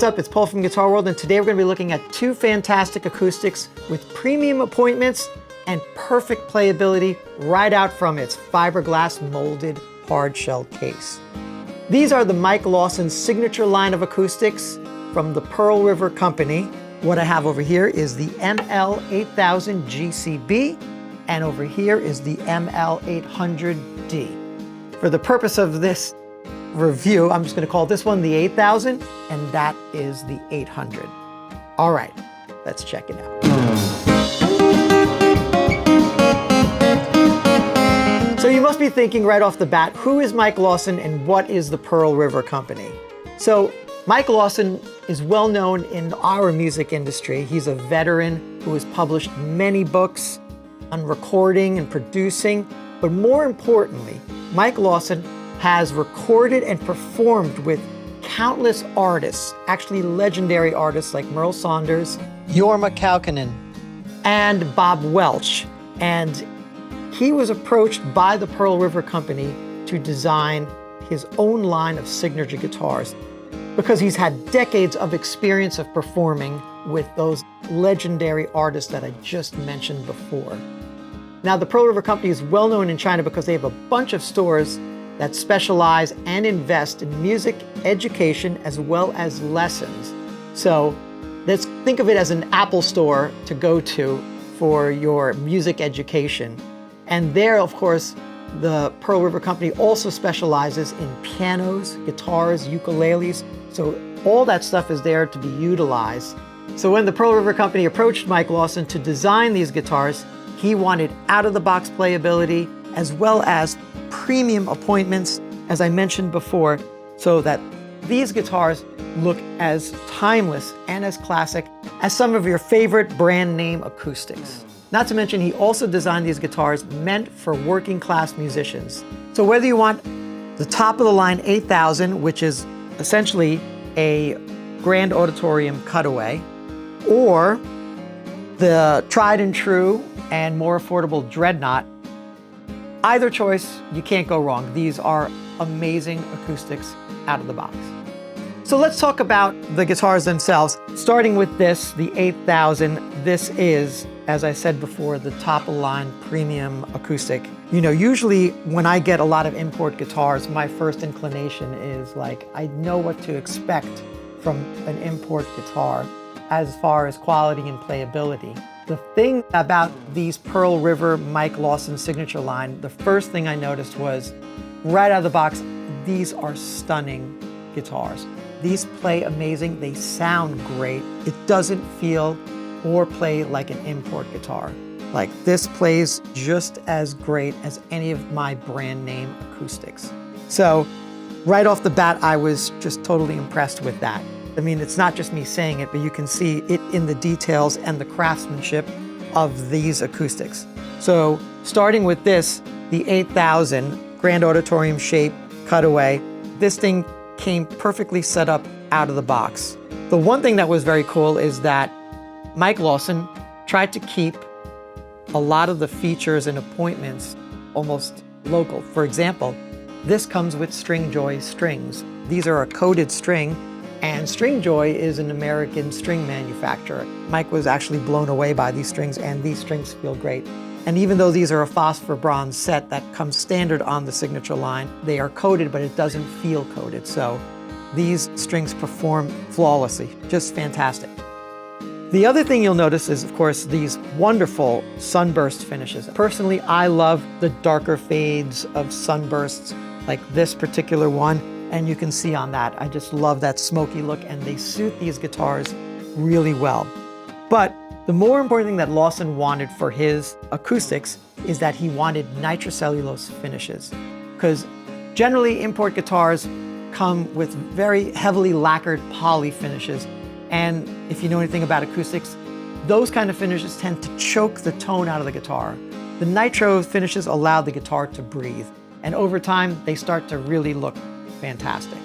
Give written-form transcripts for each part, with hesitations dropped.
what's up? It's Paul from Guitar World, and today we're going to be looking at two fantastic acoustics with premium appointments and perfect playability right out from its fiberglass molded hard shell case. These are the Mike Lawson Signature Line of acoustics from the Pearl River Company. What I have over here is the ML8000 GCB, and over here is the ML800D. For the purpose of this review, I'm just going to call this one the 8000, and that is the 800. All right, let's check it out. So you must be thinking right off the bat, who is Mike Lawson and what is the Pearl River Company? So Mike Lawson is well known in our music industry. He's a veteran who has published many books on recording and producing, but more importantly, Mike Lawson has recorded and performed with countless artists, actually legendary artists like Merle Saunders, Jorma Kaukonen, and Bob Welch. And he was approached by the Pearl River Company to design his own line of signature guitars because he's had decades of experience of performing with those legendary artists that I just mentioned before. Now, the Pearl River Company is well known in China because they have a bunch of stores that specialize and invest in music education as well as lessons. So let's think of it as an Apple store to go to for your music education. And there, of course, the Pearl River Company also specializes in pianos, guitars, ukuleles. So all that stuff is there to be utilized. So when the Pearl River Company approached Mike Lawson to design these guitars, he wanted out-of-the-box playability as well as premium appointments, as I mentioned before, so that these guitars look as timeless and as classic as some of your favorite brand name acoustics. Not to mention, he also designed these guitars meant for working class musicians. So whether you want the top of the line 8000, which is essentially a grand auditorium cutaway, or the tried and true and more affordable Dreadnought, either choice, you can't go wrong. These are amazing acoustics out of the box. So let's talk about the guitars themselves. Starting with this, the 8000, this is, as I said before, the top of the line premium acoustic. You know, usually when I get a lot of import guitars, my first inclination is like, I know what to expect from an import guitar as far as quality and playability. The thing about these Pearl River Mike Lawson Signature Line, the first thing I noticed was, right out of the box, these are stunning guitars. These play amazing, they sound great. It doesn't feel or play like an import guitar. Like, this plays just as great as any of my brand name acoustics. So right off the bat, I was just totally impressed with that. I mean, it's not just me saying it, but you can see it in the details and the craftsmanship of these acoustics. So starting with this, the 8000 Grand Auditorium shape cutaway, this thing came perfectly set up out of the box. The one thing that was very cool is that Mike Lawson tried to keep a lot of the features and appointments almost local. For example, this comes with Stringjoy strings. These are a coated string, and Stringjoy is an American string manufacturer. Mike was actually blown away by these strings, and these strings feel great. And even though these are a phosphor bronze set that comes standard on the Signature Line, they are coated, but it doesn't feel coated. So these strings perform flawlessly, just fantastic. The other thing you'll notice is, of course, these wonderful sunburst finishes. Personally, I love the darker fades of sunbursts, like this particular one. And you can see on that, I just love that smoky look, and they suit these guitars really well. But the more important thing that Lawson wanted for his acoustics is that he wanted nitrocellulose finishes. Because generally import guitars come with very heavily lacquered poly finishes. And if you know anything about acoustics, those kind of finishes tend to choke the tone out of the guitar. The nitro finishes allow the guitar to breathe. And over time, they start to really look fantastic.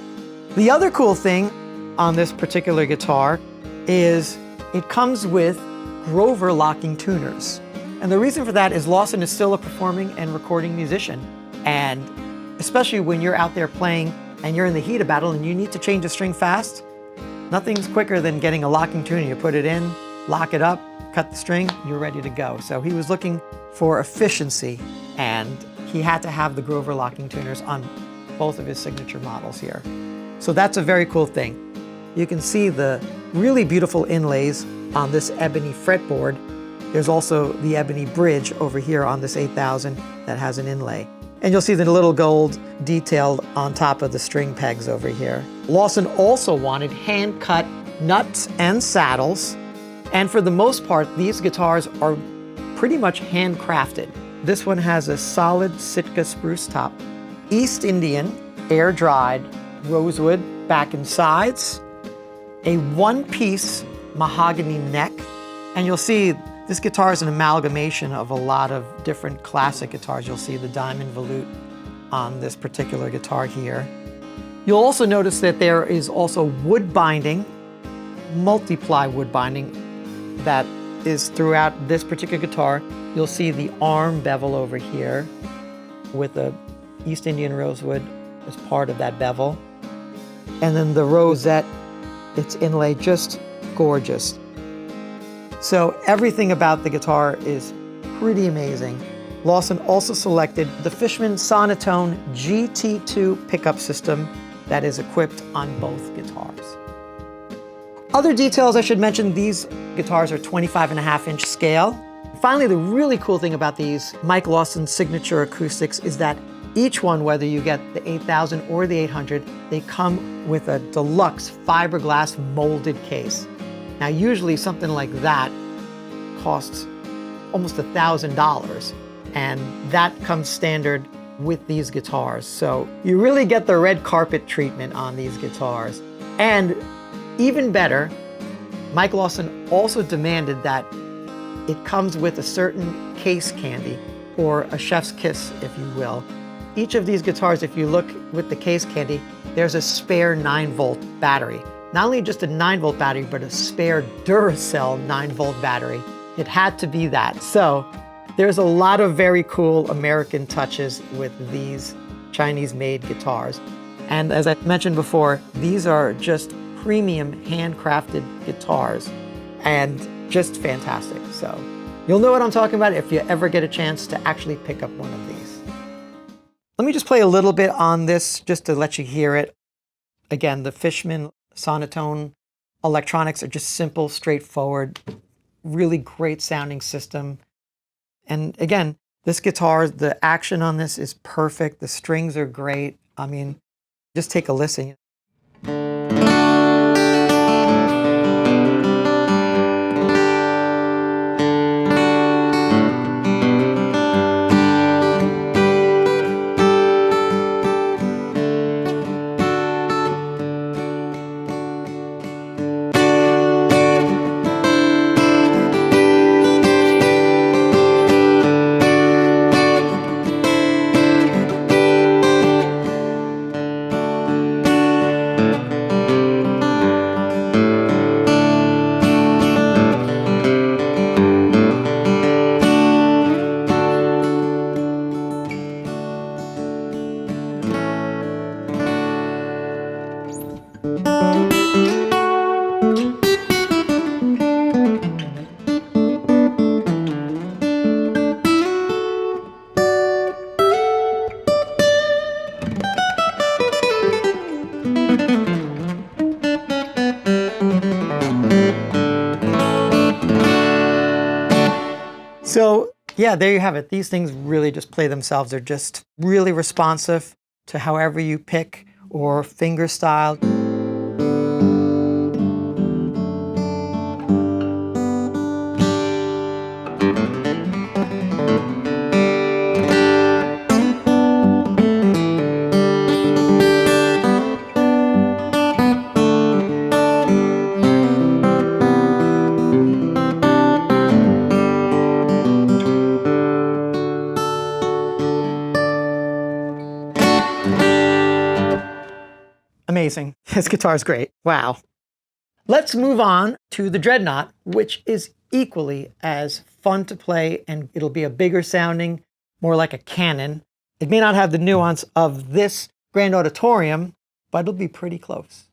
The other cool thing on this particular guitar is it comes with Grover locking tuners. And the reason for that is Lawson is still a performing and recording musician. And especially when you're out there playing and you're in the heat of battle and you need to change a string fast, nothing's quicker than getting a locking tuner. You put it in, lock it up, cut the string, you're ready to go. So he was looking for efficiency, and he had to have the Grover locking tuners on both of his signature models here. So that's a very cool thing. You can see the really beautiful inlays on this ebony fretboard. There's also the ebony bridge over here on this 8000 that has an inlay. And you'll see the little gold detailed on top of the string pegs over here. Lawson also wanted hand-cut nuts and saddles. And for the most part, these guitars are pretty much handcrafted. This one has a solid Sitka spruce top, East Indian, air-dried rosewood back and sides, a one-piece mahogany neck, and you'll see this guitar is an amalgamation of a lot of different classic guitars. You'll see the diamond volute on this particular guitar here. You'll also notice that there is also wood binding, multi-ply wood binding that is throughout this particular guitar. You'll see the arm bevel over here with the East Indian rosewood as part of that bevel. And then the rosette, its inlay, just gorgeous. So everything about the guitar is pretty amazing. Lawson also selected the Fishman Sonotone GT2 pickup system that is equipped on both guitars. Other details I should mention, these guitars are 25.5-inch scale. Finally, the really cool thing about these Mike Lawson Signature Acoustics is that each one, whether you get the 8000 or the 800, they come with a deluxe fiberglass molded case. Now, usually something like that costs almost $1,000, and that comes standard with these guitars. So you really get the red carpet treatment on these guitars. And even better, Mike Lawson also demanded that it comes with a certain case candy, or a chef's kiss, if you will. Each of these guitars, if you look with the case candy, there's a spare 9-volt battery. Not only just a 9-volt battery, but a spare Duracell 9-volt battery. It had to be that. So there's a lot of very cool American touches with these Chinese-made guitars. And as I mentioned before, these are just premium handcrafted guitars and just fantastic. So you'll know what I'm talking about if you ever get a chance to actually pick up one of these. Let me just play a little bit on this just to let you hear it. Again, the Fishman Sonotone electronics are just simple, straightforward, really great sounding system. And again, this guitar, the action on this is perfect. The strings are great. I mean, just take a listen. So yeah, there you have it. These things really just play themselves. They're just really responsive to however you pick or finger style. Amazing. This guitar is great. Wow. Let's move on to the Dreadnought, which is equally as fun to play, and it'll be a bigger sounding, more like a cannon. It may not have the nuance of this Grand Auditorium, but it'll be pretty close.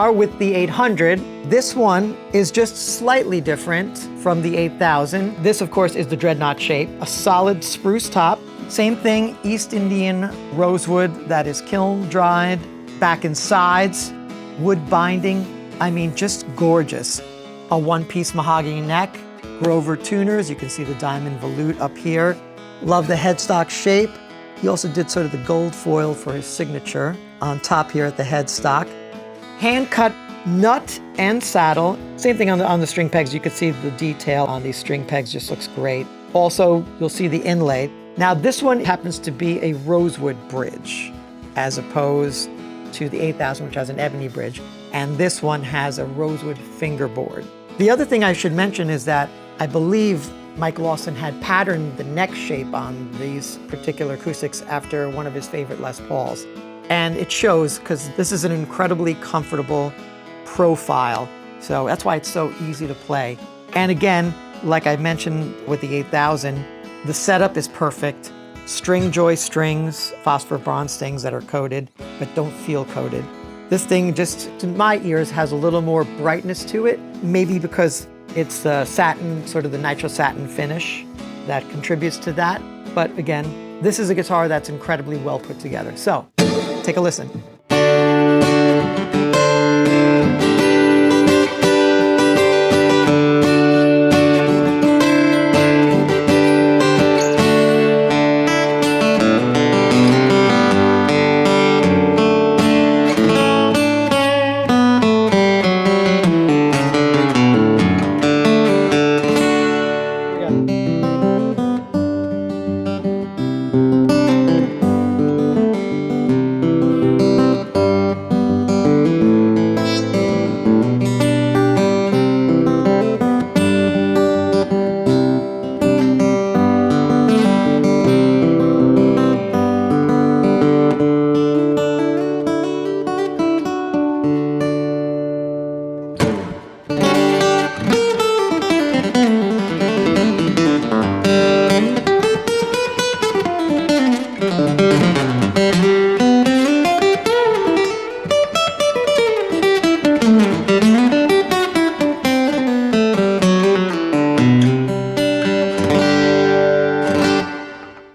guitar with the 800. This one is just slightly different from the 8000. This, of course, is the dreadnought shape, a solid spruce top. Same thing, East Indian rosewood that is kiln dried, back and sides, wood binding. I mean, just gorgeous. A one-piece mahogany neck, Grover tuners. You can see the diamond volute up here. Love the headstock shape. He also did sort of the gold foil for his signature on top here at the headstock. Hand-cut nut and saddle. Same thing on the string pegs. You can see the detail on these string pegs just looks great. Also, you'll see the inlay. Now this one happens to be a rosewood bridge as opposed to the 8000, which has an ebony bridge. And this one has a rosewood fingerboard. The other thing I should mention is that I believe Mike Lawson had patterned the neck shape on these particular acoustics after one of his favorite Les Pauls. And it shows because this is an incredibly comfortable profile. So that's why it's so easy to play. And again, like I mentioned with the 8000, the setup is perfect. String joy strings, phosphor bronze strings that are coated, but don't feel coated. This thing just, to my ears, has a little more brightness to it, maybe because it's the satin, sort of the nitro satin finish that contributes to that. But again, this is a guitar that's incredibly well put together. So, take a listen.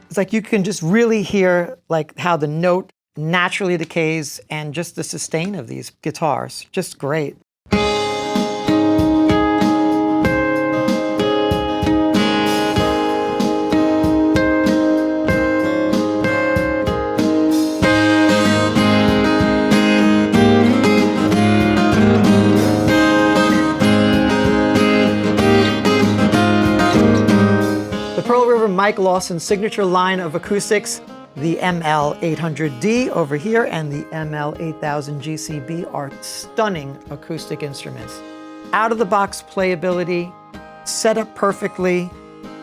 It's like you can just really hear like how the note naturally decays and just the sustain of these guitars. Just great. Mike Lawson Signature Line of acoustics, the ML800D over here and the ML8000 GCB are stunning acoustic instruments. Out-of-the-box playability, set up perfectly,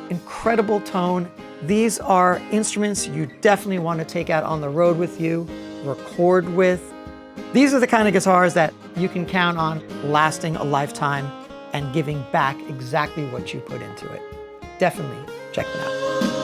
incredible tone. These are instruments you definitely want to take out on the road with you, record with. These are the kind of guitars that you can count on lasting a lifetime and giving back exactly what you put into it. Definitely check them out.